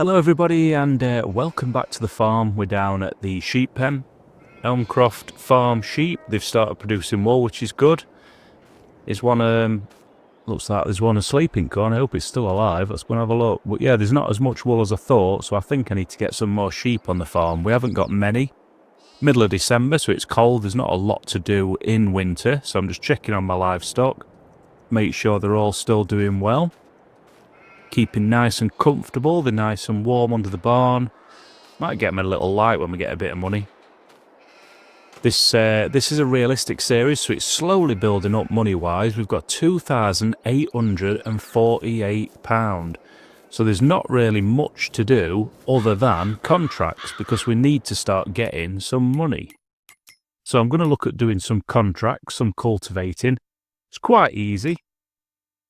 Hello everybody and welcome back to the farm. We're down at the sheep pen. Elmcroft Farm sheep. They've started producing wool, which is good. There's one, looks like there's one asleep in corn. I hope it's still alive. Let's go and have a look. But yeah, there's not as much wool as I thought, so I think I need to get some more sheep on the farm. We haven't got many. Middle of December, so it's cold. There's not a lot to do in winter, so I'm just checking on my livestock. Make sure they're all still doing well. Keeping nice and comfortable. They're nice and warm under the barn. Might get them a little light when we get a bit of money. This is a realistic series, so it's slowly building up money-wise. We've got £2,848. So there's not really much to do other than contracts, because we need to start getting some money. So I'm going to look at doing some contracts, some cultivating. It's quite easy.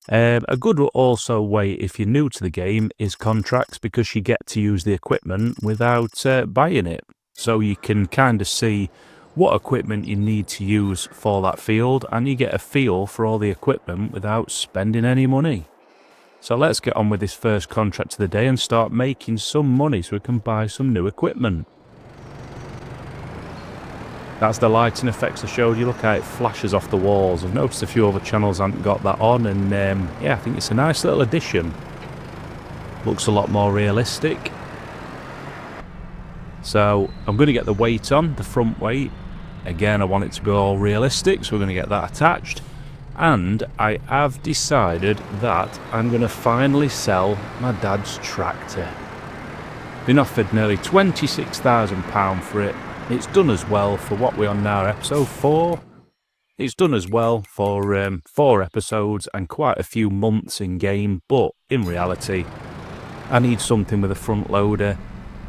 A good also way, if you're new to the game, is contracts, because you get to use the equipment without buying it. So you can kind of see what equipment you need to use for that field, and you get a feel for all the equipment without spending any money. So let's get on with this first contract of the day and start making some money so we can buy some new equipment. That's the lighting effects I showed you. Look how it flashes off the walls. I've noticed a few other channels haven't got that on, and yeah, I think it's a nice little addition. Looks a lot more realistic. So I'm going to get the weight on, the front weight. Again, I want it to be all realistic, so we're going to get that attached. And I have decided that I'm going to finally sell my dad's tractor. Been offered nearly £26,000 for it. It's done as well for what we're on now, episode 4. It's done as well for 4 episodes and quite a few months in game, but in reality, I need something with a front loader.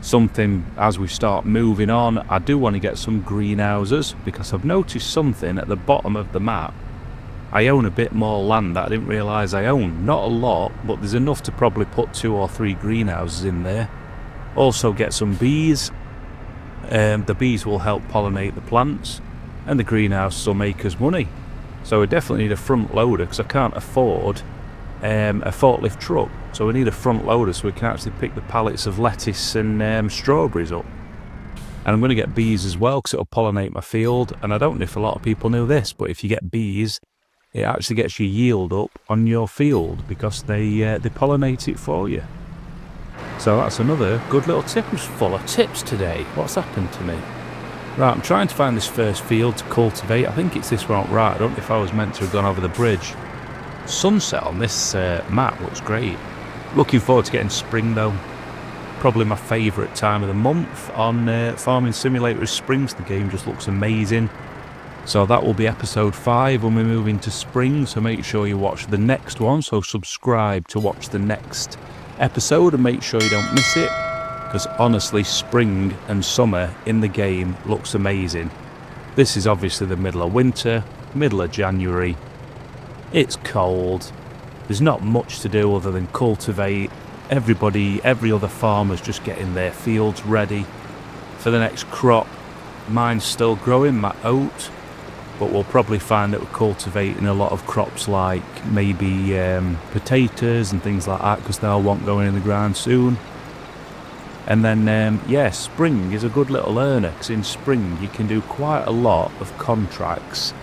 Something as we start moving on. I do want to get some greenhouses, because I've noticed something at the bottom of the map. I own a bit more land that I didn't realise I owned. Not a lot, but there's enough to probably put 2 or 3 greenhouses in there. Also get some bees. The bees will help pollinate the plants, and the greenhouse will make us money. So we definitely need a front loader, because I can't afford a forklift truck. So we need a front loader so we can actually pick the pallets of lettuce and strawberries up. And I'm going to get bees as well, because it'll pollinate my field. And I don't know if a lot of people knew this, but if you get bees, it actually gets your yield up on your field, because they pollinate it for you. So that's another good little tip. I'm just full of tips today. What's happened to me? Right, I'm trying to find this first field to cultivate. I think it's this one. Right, I don't know if I was meant to have gone over the bridge. Sunset on this map looks great. Looking forward to getting spring though. Probably my favourite time of the month on Farming Simulator is spring. The game just looks amazing. So that will be episode 5 when we move into spring. So make sure you watch the next one. So subscribe to watch the next episode and make sure you don't miss it, because honestly, spring and summer in the game looks amazing. This is obviously the middle of winter, middle of January. It's cold. There's not much to do other than cultivate. Every other farmer's just getting their fields ready for the next crop. Mine's still growing, my oat, but we'll probably find that we're cultivating a lot of crops like maybe potatoes and things like that, because they'll want going in the ground soon. And then yeah, spring is a good little earner, because in spring you can do quite a lot of contracts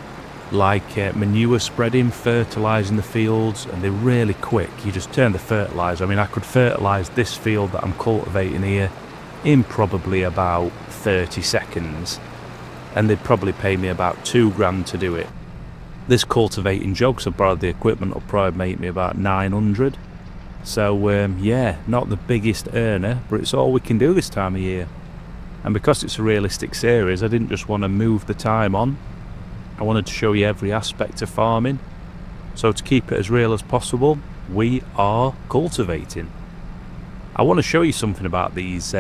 like manure spreading, fertilising the fields, and they're really quick. You just turn the fertiliser. I mean, I could fertilise this field that I'm cultivating here in probably about 30 seconds. And they'd probably pay me about £2 to do it. This cultivating job, because I borrowed the equipment, will probably make me about 900. So yeah, not the biggest earner, but it's all we can do this time of year. And because it's a realistic series, I didn't just want to move the time on. I wanted to show you every aspect of farming. So to keep it as real as possible, we are cultivating. I want to show you something about these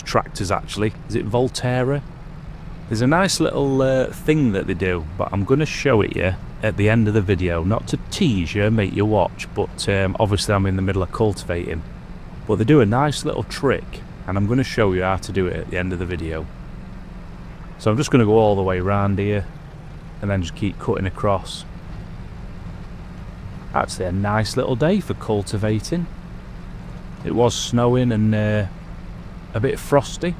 tractors actually. Is it Volterra? There's a nice little thing that they do, but I'm going to show it you at the end of the video. Not to tease you, make you watch, but obviously I'm in the middle of cultivating. But they do a nice little trick, and I'm going to show you how to do it at the end of the video. So I'm just going to go all the way around here, and then just keep cutting across. Actually a nice little day for cultivating. It was snowing and a bit frosty,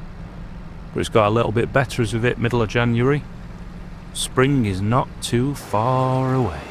but it's got a little bit better as we hit middle of January. Spring is not too far away.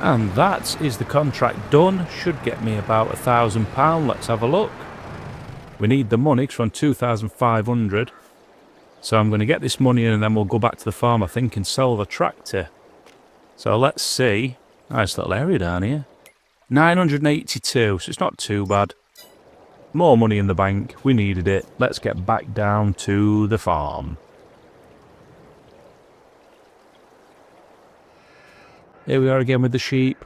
And that is the contract done. Should get me about £1,000. Let's have a look. We need the money because we're on 2,500. So I'm going to get this money in and then we'll go back to the farm, I think, and sell the tractor. So let's see. Nice little area down here. 982, so it's not too bad. More money in the bank. We needed it. Let's get back down to the farm. Here we are again with the sheep.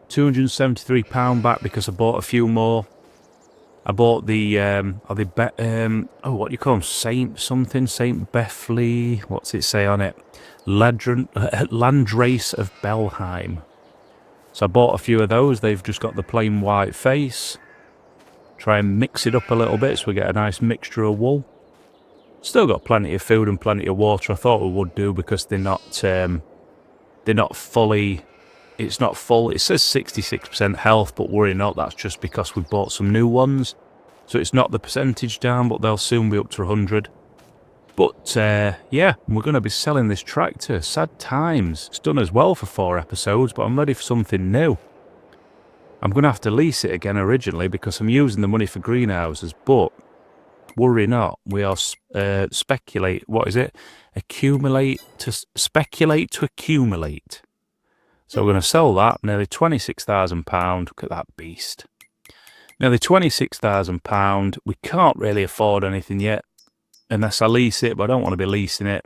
£273 back because I bought a few more. I bought the, what do you call them? Saint Bethlehem. What's it say on it? Landrace of Belheim. So I bought a few of those. They've just got the plain white face. Try and mix it up a little bit so we get a nice mixture of wool. Still got plenty of food and plenty of water. I thought we would do because they're not fully, it's not full. It says 66% health, but worry not, that's just because we bought some new ones. So it's not the percentage down, but they'll soon be up to 100. But yeah, we're going to be selling this tractor. Sad times. It's done as well for 4 episodes, but I'm ready for something new. I'm going to have to lease it again originally because I'm using the money for greenhouses, but worry not, we are speculate to accumulate. So we're going to sell that, nearly £26,000. Look at that beast. Nearly £26,000. We can't really afford anything yet unless I lease it, but I don't want to be leasing it.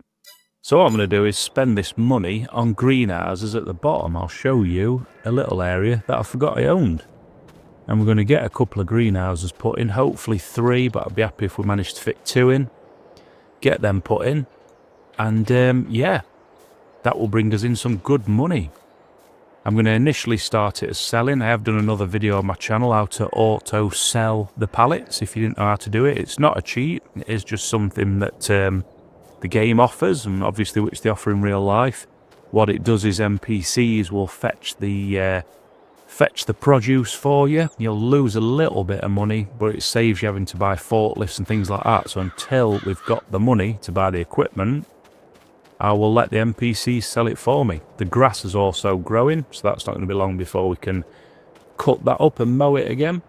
So what I'm going to do is spend this money on greenhouses at the bottom. I'll show you a little area that I forgot I owned. And we're going to get a couple of greenhouses put in, hopefully 3, but I'd be happy if we managed to fit 2 in. Get them put in. And yeah, that will bring us in some good money. I'm going to initially start it as selling. I have done another video on my channel how to auto sell the pallets if you didn't know how to do it. It's not a cheat, it is just something that the game offers, and obviously which they offer in real life. What it does is NPCs will fetch the produce for you. You'll lose a little bit of money, but it saves you having to buy forklifts and things like that. So until we've got the money to buy the equipment, I will let the NPCs sell it for me. The grass is also growing, so that's not going to be long before we can cut that up and mow it again.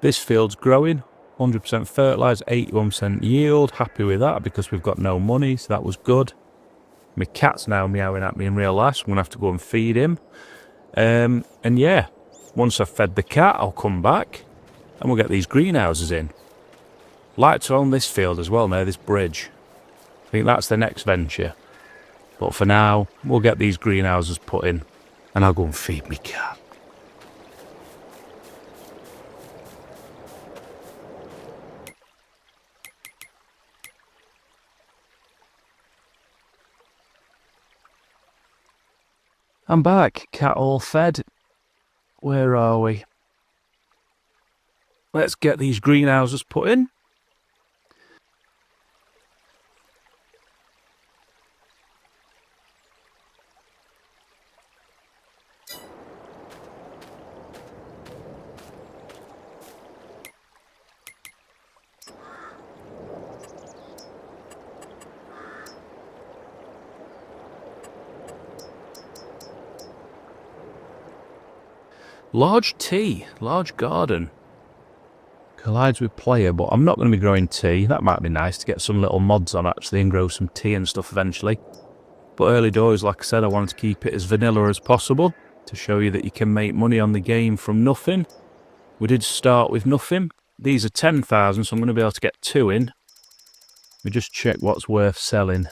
This field's growing, 100% fertilised, 81% yield. Happy with that because we've got no money, so that was good. My cat's now meowing at me in real life, so I'm going to have to go and feed him. And yeah, once I've fed the cat, I'll come back and we'll get these greenhouses in. Like to own this field as well now, this bridge. I think that's the next venture. But for now, we'll get these greenhouses put in and I'll go and feed my cat. I'm back, cat all fed. Where are we? Let's get these greenhouses put in. Large tea, large garden. Collides with player, but I'm not going to be growing tea. That might be nice to get some little mods on actually and grow some tea and stuff eventually. But early doors, like I said, I wanted to keep it as vanilla as possible. to show you that you can make money on the game from nothing. We did start with nothing. These are 10,000, so I'm going to be able to get 2 in. We just check what's worth selling.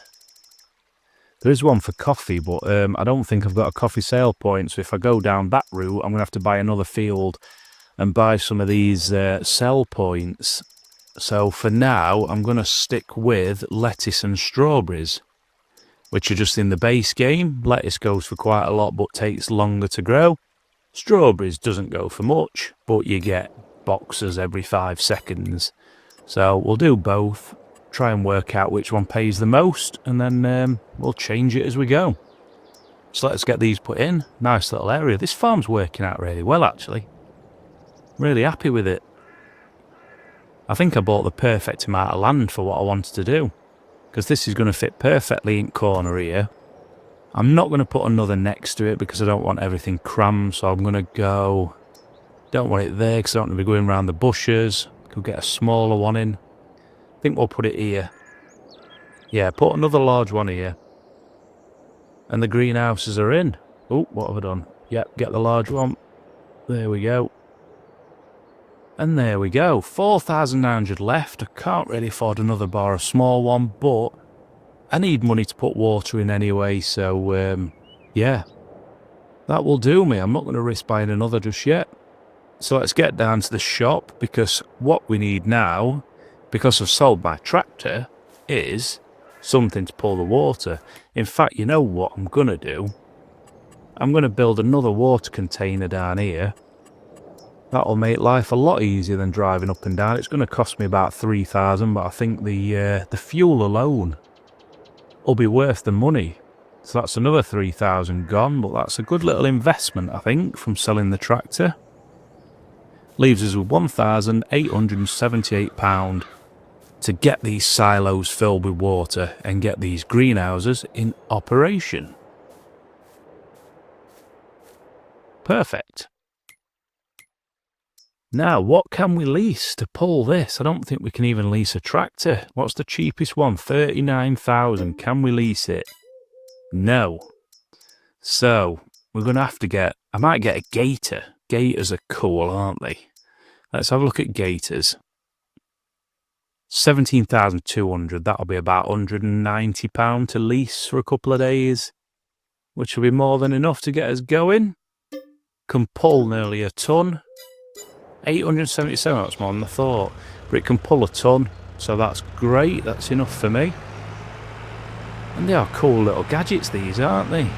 There is one for coffee, but I don't think I've got a coffee sale point, so if I go down that route, I'm going to have to buy another field and buy some of these sell points. So for now, I'm going to stick with lettuce and strawberries, which are just in the base game. Lettuce goes for quite a lot, but takes longer to grow. Strawberries doesn't go for much, but you get boxes every 5 seconds. So we'll do both, try and work out which one pays the most, and then we'll change it as we go. So let's get these put in. Nice little area. This farm's working out really well, actually. Really happy with it. I think I bought the perfect amount of land for what I wanted to do, because this is going to fit perfectly in corner here. I'm not going to put another next to it because I don't want everything crammed, so I'm going to go... Don't want it there because I don't want to be going around the bushes. Could get a smaller one in. I think we'll put it here. Yeah, put another large one here. And the greenhouses are in. Oh, what have I done? Yep, get the large one. There we go. And there we go, 4,900 left. I can't really afford another bar, a small one, but I need money to put water in anyway, so yeah, that will do me. I'm not going to risk buying another just yet. So let's get down to the shop, because what we need now, because I've sold my tractor, is something to pull the water. In fact, you know what I'm going to do? I'm going to build another water container down here. That'll make life a lot easier than driving up and down. It's going to cost me about 3,000, but I think the fuel alone will be worth the money. So that's another 3,000 gone, but that's a good little investment, I think, from selling the tractor. Leaves us with £1,878 to get these silos filled with water and get these greenhouses in operation. Perfect. Now, what can we lease to pull this? I don't think we can even lease a tractor. What's the cheapest one? 39,000. Can we lease it? No. So, we're going to have to get... I might get a gator. Gators are cool, aren't they? Let's have a look at gators. 17,200. That'll be about £190 to lease for a couple of days, which will be more than enough to get us going. Can pull nearly a ton. 877, that's more than I thought. But it can pull a ton, so that's great. That's enough for me. And they are cool little gadgets, these, aren't they?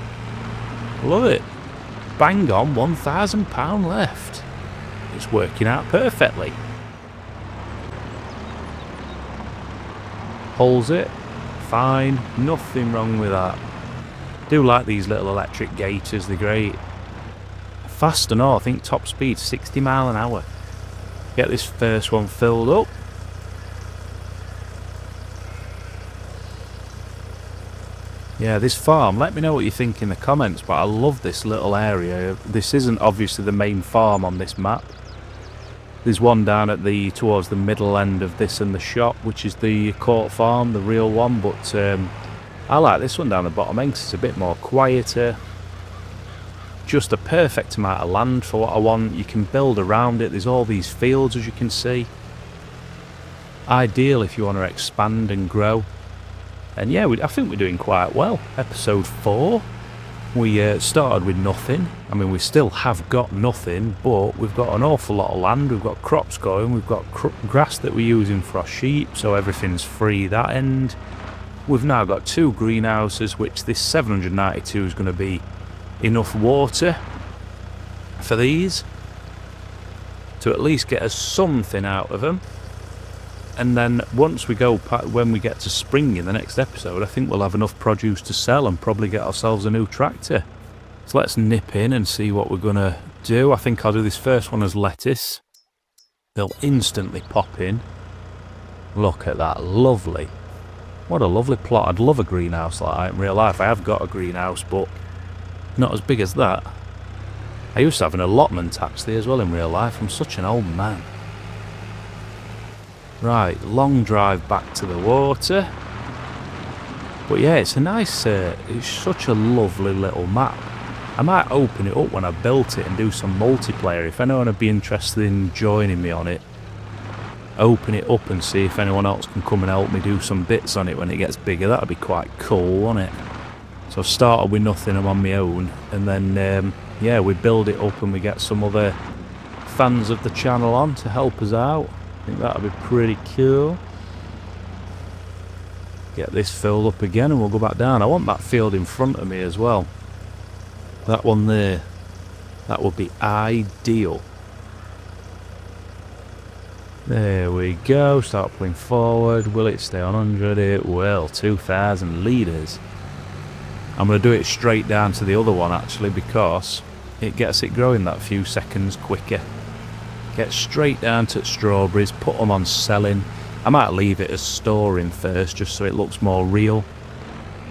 Love it. Bang on, £1,000 left. It's working out perfectly. Pulls it. Fine. Nothing wrong with that. Do like these little electric gators, they're great. Fast and all, I think top speed 60 mile an hour. Get this first one filled up. Yeah, this farm, let me know what you think in the comments, but I love this little area. This isn't obviously the main farm on this map. There's one down at towards the middle end of this and the shop, which is the court farm, the real one, but I like this one down the bottom end because it's a bit more quieter. Just a perfect amount of land for what I want. You can build around it. There's all these fields, as you can see. Ideal if you want to expand and grow. And yeah, I think we're doing quite well. Episode 4. We started with nothing. I mean, we still have got nothing, but we've got an awful lot of land. We've got crops going. We've got grass that we're using for our sheep, so everything's free that end. We've now got 2 greenhouses, which this 792 is going to be enough water for these to at least get us something out of them. And then once we go, when we get to spring in the next episode, I think we'll have enough produce to sell and probably get ourselves a new tractor. So let's nip in and see what we're going to do. I think I'll do this first one as lettuce. They'll instantly pop in. Look at that, lovely. What a lovely plot. I'd love a greenhouse like that in real life. I have got a greenhouse, but not as big as that. I used to have an allotment actually as well in real life. I'm such an old man. Right, long drive back to the water. But yeah, it's a nice, it's such a lovely little map. I might open it up when I've built it and do some multiplayer. If anyone would be interested in joining me on it, open it up and see if anyone else can come and help me do some bits on it when it gets bigger. That'd be quite cool, wouldn't it? So I've started with nothing, I'm on my own, and then yeah, we build it up and we get some other fans of the channel on to help us out. I think that'd be pretty cool. Get this filled up again and we'll go back down. I want that field in front of me as well. That one there. That would be ideal. There we go. Start pulling forward. Will it stay on 100? It will. 2,000 litres. I'm going to do it straight down to the other one actually, because it gets it growing that few seconds quicker. Get straight down to strawberries. Put them on selling. I might leave it as storing first just so it looks more real.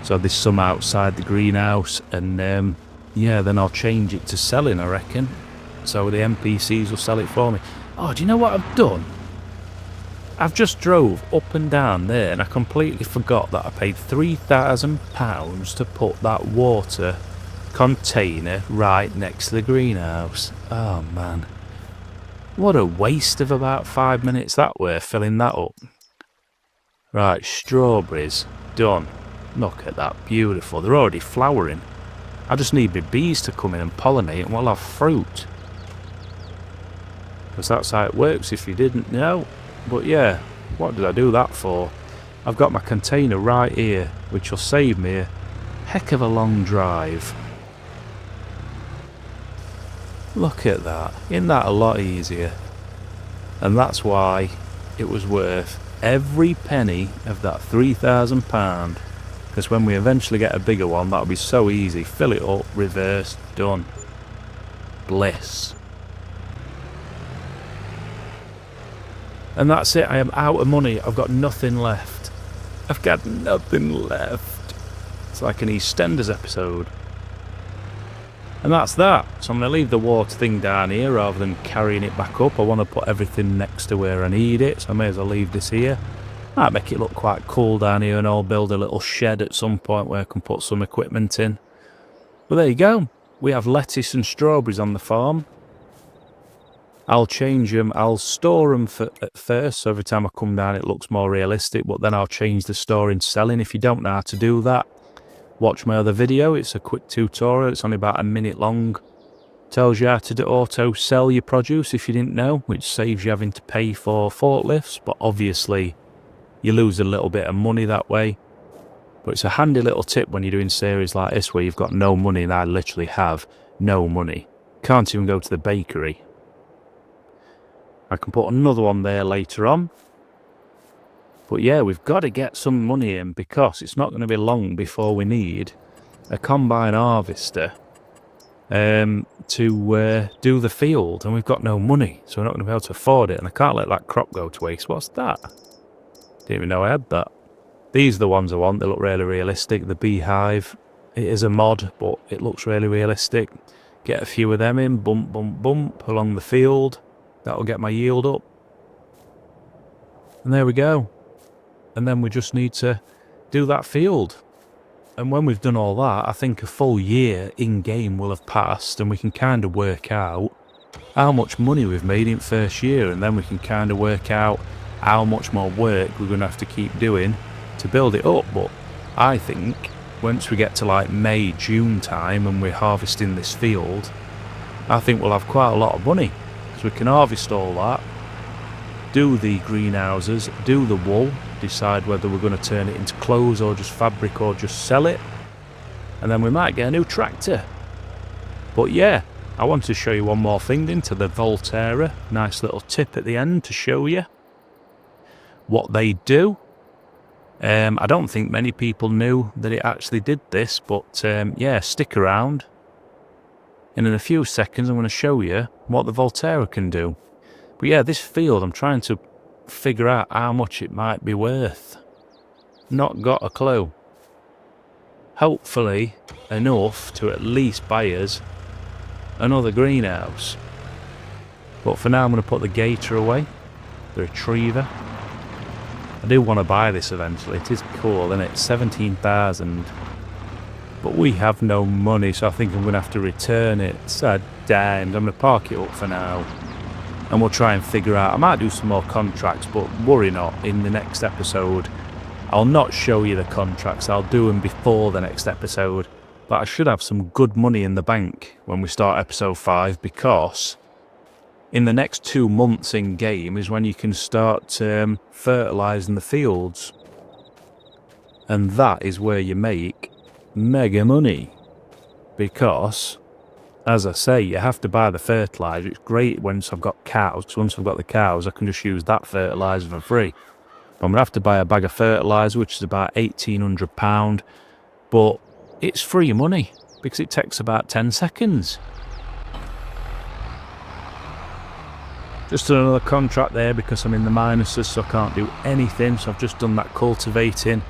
So there's some outside the greenhouse, and yeah, then I'll change it to selling, I reckon. So the NPCs will sell it for me. Oh, do you know what I've done? I've just drove up and down there and I completely forgot that I paid £3,000 to put that water container right next to the greenhouse. Oh man. What a waste of about 5 minutes that were, filling that up. Right, strawberries. Done. Look at that, beautiful. They're already flowering. I just need my bees to come in and pollinate and we'll have fruit. Because that's how it works if you didn't know. But yeah, what did I do that for? I've got my container right here, which will save me a heck of a long drive. Look at that. Isn't that a lot easier? And that's why it was worth every penny of that £3,000. Because when we eventually get a bigger one, that'll be so easy. Fill it up, reverse, done. Bliss. And that's it. I am out of money. I've got nothing left. I've got nothing left. It's like an EastEnders episode. And that's that. So I'm going to leave the water thing down here rather than carrying it back up. I want to put everything next to where I need it, so I may as well leave this here. Might make it look quite cool down here, and I'll build a little shed at some point where I can put some equipment in. But there you go. We have lettuce and strawberries on the farm. I'll change them. I'll store them at first, so every time I come down it looks more realistic, but then I'll change the storing and selling. If you don't know how to do that, watch my other video. It's a quick tutorial. It's only about a minute long. Tells you how to auto sell your produce if you didn't know, which saves you having to pay for forklifts, but obviously you lose a little bit of money that way. But it's a handy little tip when you're doing series like this where you've got no money, and I literally have no money. Can't even go to the bakery. I can put another one there later on. But yeah, we've got to get some money in, because it's not going to be long before we need a combine harvester to do the field, and we've got no money, so we're not going to be able to afford it, and I can't let that crop go to waste. What's that? Didn't even know I had that. These are the ones I want. They look really realistic. The beehive, it is a mod, but it looks really realistic. Get a few of them in, bump, bump, bump along the field. That'll get my yield up. And there we go. And then we just need to do that field. And when we've done all that, I think a full year in-game will have passed, and we can kind of work out how much money we've made in first year, and then we can kind of work out how much more work we're going to have to keep doing to build it up. But I think once we get to like May, June time and we're harvesting this field, I think we'll have quite a lot of money, because we can harvest all that, do the greenhouses, do the wool, decide whether we're going to turn it into clothes or just fabric or just sell it, and then we might get a new tractor. But yeah, I want to show you one more thing into the Volterra. Nice little tip at the end to show you what they do. I don't think many people knew that it actually did this, but yeah, stick around. And in a few seconds I'm going to show you what the Volterra can do. But yeah, this field, I'm trying to figure out how much it might be worth. Not got a clue. Hopefully enough to at least buy us another greenhouse. But for now I'm going to put the gator away, the retriever. I do want to buy this eventually. It is cool, isn't it? 17,000. but we have no money, so I think I'm going to have to return it. Sad times. I'm going to park it up for now, and we'll try and figure out. I might do some more contracts, but worry not, in the next episode I'll not show you the contracts. I'll do them before the next episode, but I should have some good money in the bank when we start episode 5, because in the next 2 months in game is when you can start fertilising the fields, and that is where you make mega money, because, as I say, you have to buy the fertiliser. It's great once I've got cows, because once I've got the cows I can just use that fertiliser for free. But I'm going to have to buy a bag of fertiliser, which is about £1,800, but it's free money because it takes about 10 seconds. Just done another contract there because I'm in the minuses, so I can't do anything, so I've just done that cultivating.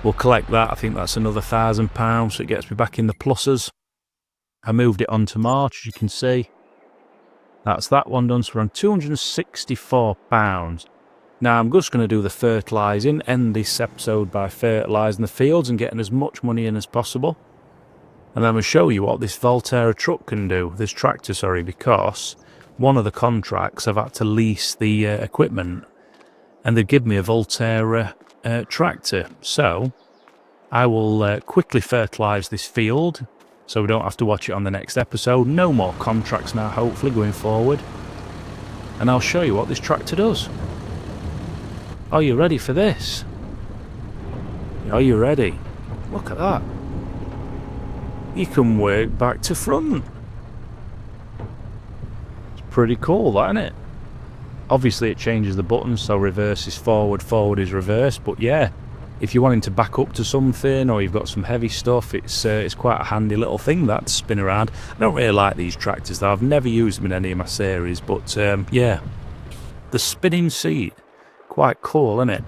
We'll collect that. I think that's another £1,000, so it gets me back in the pluses. I moved it on to March, as you can see. That's that one done, so we're on £264. Now I'm just going to do the fertilising, end this episode by fertilising the fields and getting as much money in as possible. And then we'll show you what this Volterra truck can do, this tractor, sorry, because one of the contracts I've had to lease the equipment, and they've given me a Volterra tractor. So I will quickly fertilise this field so we don't have to watch it on the next episode. No more contracts now, hopefully, going forward. And I'll show you what this tractor does. Are you ready for this? Are you ready? Look at that. You can work back to front. It's pretty cool, that, isn't it? Obviously it changes the buttons, so reverse is forward, forward is reverse, but yeah, if you're wanting to back up to something or you've got some heavy stuff, it's quite a handy little thing that to spin around. I don't really like these tractors though, I've never used them in any of my series, but yeah, the spinning seat, quite cool, isn't it?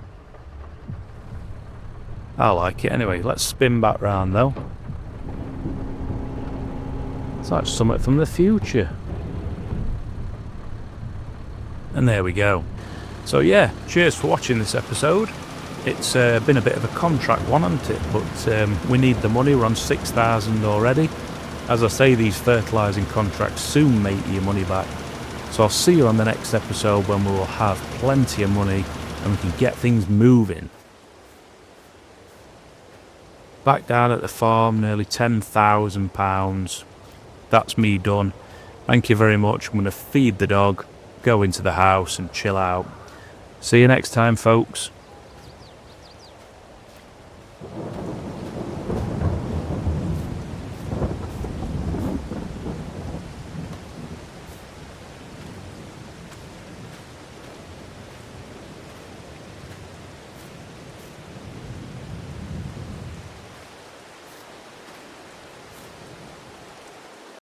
I like it. Anyway, let's spin back round though. It's like something from the future. And there we go. So yeah, cheers for watching this episode. It's been a bit of a contract one, hasn't it? But we need the money. We're on 6,000 already. As I say, these fertilising contracts soon make your money back. So I'll see you on the next episode when we will have plenty of money and we can get things moving. Back down at the farm, nearly £10,000. That's me done. Thank you very much. I'm going to feed the dog, go into the house and chill out. See you next time, folks.